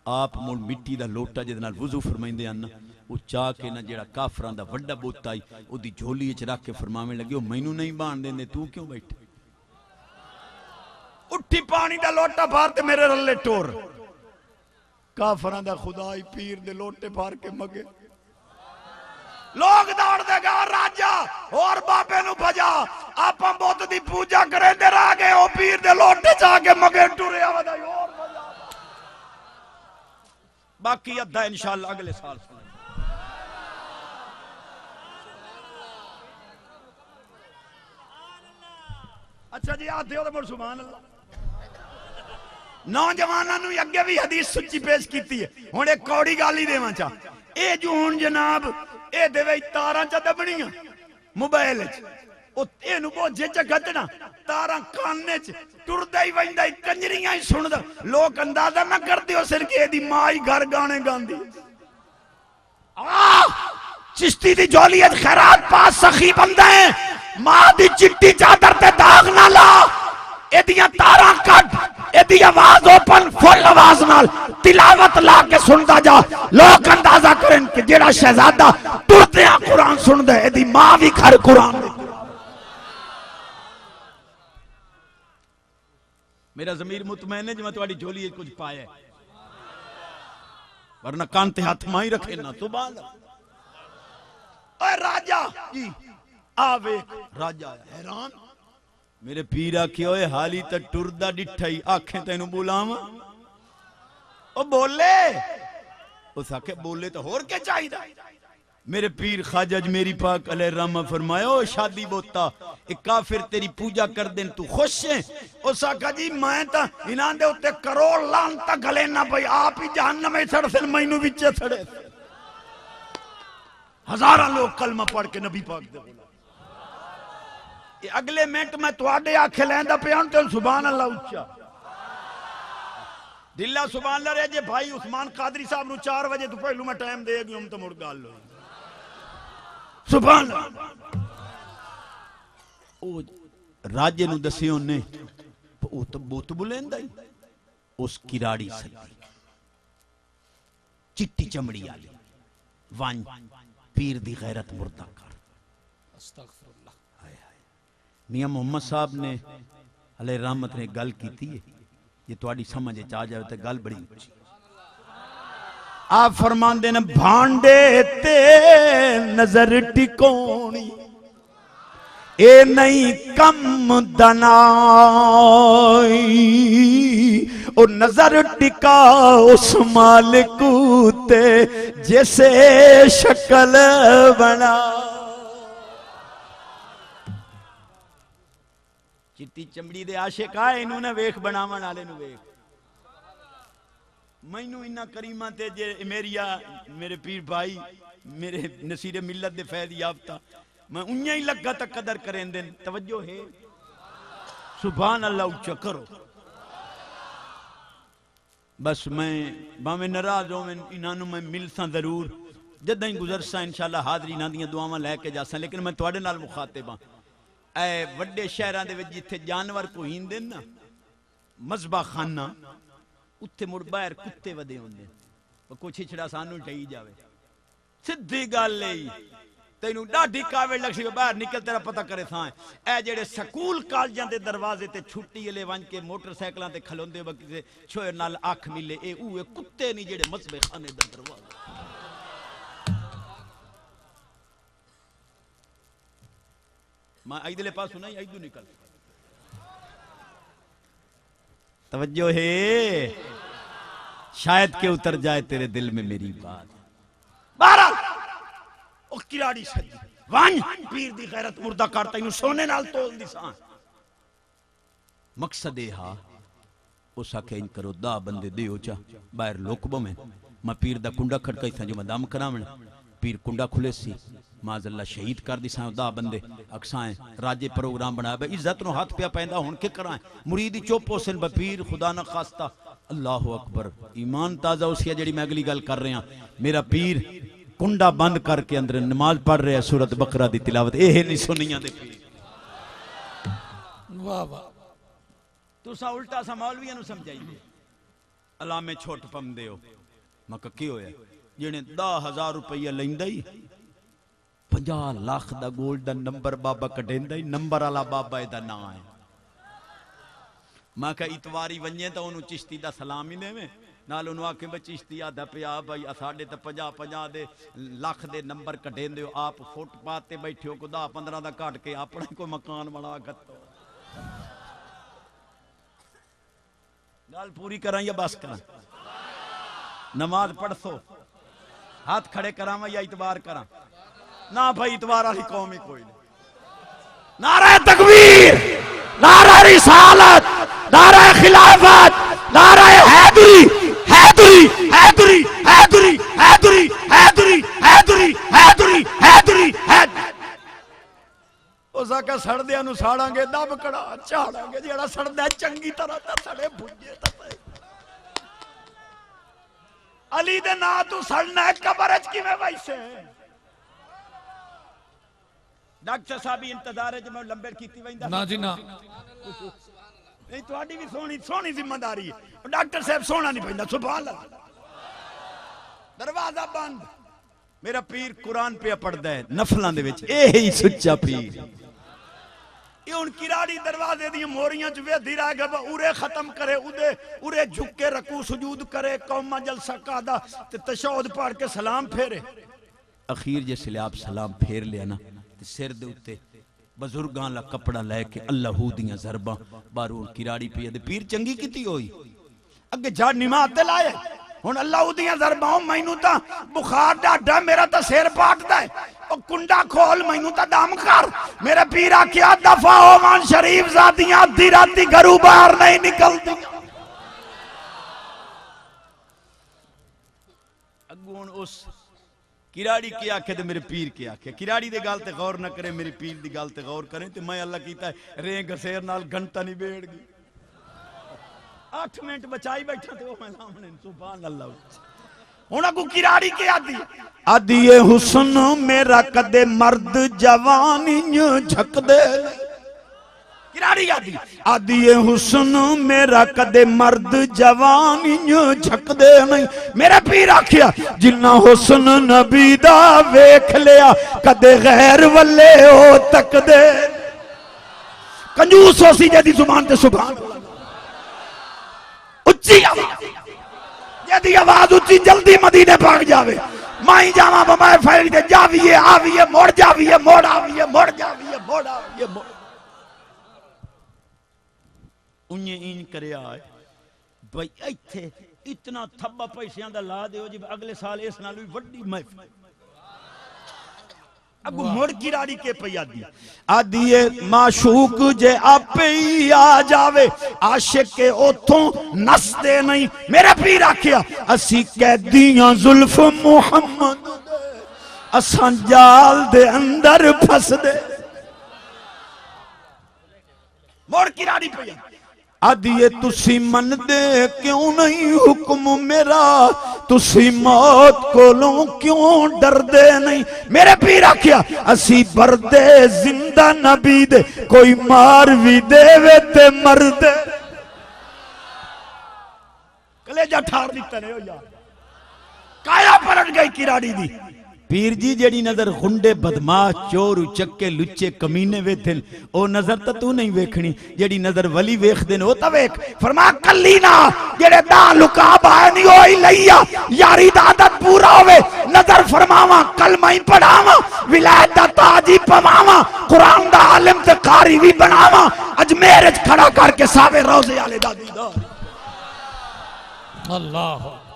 آپ مول مٹی دا لوٹا جے نال وضو فرمائندے آنا وہ چاہ کے نہ جیڑا کافران دا وڈا بوتا آئی او دی جھولی اچ رکھ کے فرماویں لگے او مینوں نہیں بان دیں تو کیوں بیٹھے اٹھی پانی دا لوٹا پھار تے میرے رلے ٹور کافران دا خدای پیر دے لوٹے پھار کے مگے لوگ دوڑ دے گا راجہ اور بابے نو بھجا آپا بہت دی پوجا کریں دے رہا گئے او پیر دے لوٹے چاہ کے مگے ٹورے آوہ اور بھجا باقی ادھا انشاءاللہ اگلے سال سنیں اچھا جی آتے ہو تو مر سبحان اللہ نوجوانہ نو یگے بھی حدیث سچی پیش کیتی ہے ہون ایک کوڑی گالی دے ماں چاہ اے جو ہون جناب اے دے وے تاراں چا دبنی ہیں موبائل اچ او اے نو بہت جے چا گھٹنا تاراں کاننے چ ٹردہ ہی ویندا ہی کنجریاں ہی سن دا لوگ اندازہ نہ کر دیو سر کے دی مائی گھر گانے گاندی چشتی دی جولیت خیرات پاس سخی بندہ ہیں ماں دی چٹی چادر تے داغ نہ لا اے دیاں تاراں کٹ اے دی آواز اوپن فل آواز نال تلاوت لا کے سندا جا لوگ اندازہ کریں کہ جیڑا شہزادہ ٹردیاں قرآن سن دے اے دی ماں بھی گھر قرآن دے میرا ضمیر مطمئن ہے جو میں تمہاری جھولی ہے کچھ پایا ہے ورنہ کانتے ہاتھ مائی رکھے نا سبحان اللہ اے راجہ جی آوے راجہ حیران میرے پیرا کیا ہوئے حالی تا ٹردہ ڈٹھائی آنکھیں تینوں بولاما او بولے او ساکے بولے تو ہور کے چاہی دا میرے پیر خواجہ میری پاک علیہ الرحمہ فرمایا او شادی بوتا ایک کافر تیری پوجا کر دیں تو خوش ہیں او ساکہ جی میں تا انہاں دے ہوتے کروڑ لانتا گلے نہ بھئی آپ ہی جہنم میں سڑ سے مینوں بچے سڑے ہزارہ لوگ کلمہ پڑھ کے نبی پاک دے بولا اگلے منٹ میں تواڈے آنکھیں لیندہ پہ آن تے سبحان اللہ اچھا دلہ سبحان اللہ رہے جے بھائی عثمان قادری صاحب نو 4 بجے تو پہلو میں ٹائم دے گی ہم تو مڑ گال لو سبحان اللہ او راجے نو دسیوں نے او تو بوت بلندہ ہی اس کراڑی سکی چٹی چمڑی آلی وان پیر دی غیرت مردہ کر استغفر اللہ میاں محمد صاحب نے علیہ رحمت نے گل کی تھی یہ تواڈی سمجھے چاہ جائے تے گل بڑی اچھی آپ فرمان دینا بھانڈے تے نظر ٹکونی اے نہیں کم دنائی او نظر ٹکا اس مالکو تے جیسے شکل بنا چٹی چمڑی دے عاشق آئے انہوں نے ویخ بناون والے نو ویخ مینوں انہاں کریمہ تے جے میرے پیر بھائی میرے نصیر ملت دے فیض یافتہ میں انہاں ہی لگا تا قدر کریں دن توجہ ہے سبحان اللہ اچھا کرو بس میں باویں ناراض ہوں انہاں نو میں ملساں ضرور جداں ہی گزرساں انشاءاللہ حاضری انہاں دیاں دعاواں لے کے جاساں لیکن میں تواڈے نال مخاطب ہاں اے وڈے شہراں دے وچ جتھے جانور کو ہیندے نا مذبح خانہ اتھے مڑ باہر کتے ودے ہوندے کچھ چھڑا سانو ٹئی جاوے سدھی گل لئی تینوں ڈاڈھی کاوڑ لگ سی باہر نکل تیرا پتہ کرے تھاں اے جڑے سکول کالجاں دے دروازے تے چھٹی والے ون کے موٹر سائیکلاں تے کھلوندے وقت چھوئر نال اکھ ملے اے اوے کتے نہیں جڑے مذبح خانے دا دروازہ میں ایدلے پاس سنا ہی ایدو نکل توجہ ہے شاید کہ اتر جائے تیرے دل میں میری بات بارہ او کراڑی سجی وان پیر دی غیرت مردہ کرتا انہوں سونے نال تول دی سان مقصد ہے ہاں اس آکے ان کرو دا بندے دیو چا باہر لوکبوں میں پیر دا کنڈا کھڑکائی تھا جو میں دام کرامن پیر کنڈا کھلے سی معاذ اللہ شہید کر دی سائیں دا بندے اکسائیں راجے پروگرام بنا بے عزت نو ہاتھ پیا پہندہ ہون کے کرائیں مریدی چوپو سن بپیر خدا نہ خواستہ اللہ اکبر ایمان تازہ اسی جڑی میں اگلی گل کر رہے ہیں میرا پیر کنڈا بند کر کے اندر نماز پڑھ رہے ہیں سورت بقرہ دی تلاوت اے نہیں سنیاں دے پیر واہ واہ تسا الٹا سا مولویاں نو سمجھائی دے علامے چھوٹ پم دیو میں کہ کی ہویا جنے 10,000 روپیہ لیندا ہی 50 لاکھ دا گولڈن نمبر بابا کٹیندا ہی نمبر والا بابا دا نام ہے میں کہ اتواری ونجے تا اونوں چشتی دا سلام ہی دیویں نال اونوں آکھے بے چشتی آدا پیا بھائی ساڈے تے 50 دے لاکھ دے نمبر کٹیندے ہو آپ فٹ پاتھ تے بیٹھے ہو کو 10-15 دا کٹ کے اپنا کوئی مکان بنا گتو گل پوری کراں یا بس کراں نماز پڑھ سو ہاتھ کھڑے کراں یا اعتبار کراں نہ بھائی اعتبار والی قوم ہی کوئی نہیں نعرہ تکبیر نعرہ رسالت نعرہ خلافت نعرہ حیدری حیدری حیدری حیدری حیدری حیدری حیدری حیدری حیدری اسا کہ سڑدیاں نو ساڑاں گے دب کڑا چاڑاں گے جیڑا سڑدا ہے چنگی طرح تے سڑے بھجے تے علی دے نا تو سڑنا ہے قبر وچ کیویں ویسے ڈاکٹر صاحب انتظار ہے جو میں لمبے کیتی ویندا نا جی نا نہیں تہاڈی بھی سونی ذمہ داری ہے ڈاکٹر صاحب سونا نہیں پیندا سبحان اللہ دروازہ بند میرا پیر قرآن پہ پڑھدا ہے نفلاں دے وچ اے ہی سچا پیر یہ ان کراڑی دروازے دی موریاں چ ویدھی رہ گیا اورے ختم کرے اورے جھک کے رکوع سجود کرے قوما جلسہ قادا تے تشہد پڑھ کے سلام پھیرے اخیر جسے آپ سلام پھیر لیا نا تے سر دے اوتے بزرگاں لا کپڑا لے کے اللہ دیاں ضرباں بارون کراڑی پہ دے پیر چنگی کیتی ہوئی اگے جا نماز تے لائے ہن اللہ دیاں ضرباں مینوں تا بخار ڈاڈا میرا تا سر پاٹدا ہے او کنڈا کھول مینوں تا دم کر میرے پیر آکھیا دفع ہو مان شریف زادیاں ادھی راتی گھروں باہر نہیں نکلدی اگون اس کراڑی کیا آکھے تے میرے پیر کیا آکھے کراڑی دے گال تے غور نہ کرے میری پیر دی گال تے غور کریں تے میں اللہ کیتا ہے ریں گسیر نال گھنٹا نہیں بیڑ گئی 8 منٹ بچائی بیٹھا تے وہ میں سامنے سبحان اللہ ہونا کو کراڑی کے آدھی حسن میرا کدے مرد جوانی جھک دے کراڑی آدھی حسن میرا کدے مرد جوانی جھک دے نہیں میرے پیر آکھیا جنہ حسن نبی دا ویکھ لیا کدے غیر والے ہو تک دے کنجوس ہو سی جدی زبان تے سبحان اچھی آواز جدی آواز اچھی جلدی مدینے پاک جاوے مائی جاواں بمائے پھیل دے جاویے آویے موڑ جاویے موڑ آویے موڑ جاویے موڑ آویے موڑ انہیں این کرے آئے بھئی ایتھے اتنا تھبا پیسیاں دا لا دے ہو جب اگلے سال اس نالوی وڈی محفل اب مڑ کی راڑی کے پہ آدھی معشوق جے آپ ہی آ جاوے عاشق کے اوتھوں نس دے نہیں میرے پیر آکھیا اسی قیدیاں زلف محمد اساں جال دے اندر پھس دے مڑ کی راڑی پہ آدھیے تسی من دے کیوں نہیں حکم میرا تسی موت کو لوں کیوں ڈر دے نہیں میرے پیر آکھیا اسی بردے زندہ نبی دے کوئی مار بھی دے وے تے مر دے کلیجہ ٹھار دیتا نہیں ہو یار کایا پرٹ گئی کراڑی دی پیر جی جیڑی نظر خنڈے بدماش چور چکے لچے کمینے ویتھن او نظر تا تو نہیں ویکھنی جیڑی نظر ولی ویکھ دین او تا ویکھ فرما کلینا جیڑے دا لکا بائے نہیں ہوئی لئیا یاری دا عدد پورا ہوئے نظر فرماواں کلمہ ہی پڑھاواں ولایت دا تاجی پماواں قرآن دا عالم تے قاری بھی بناواں اجمیرج کھڑا کر کے ساوے روزے آلے دا دیدار اللہ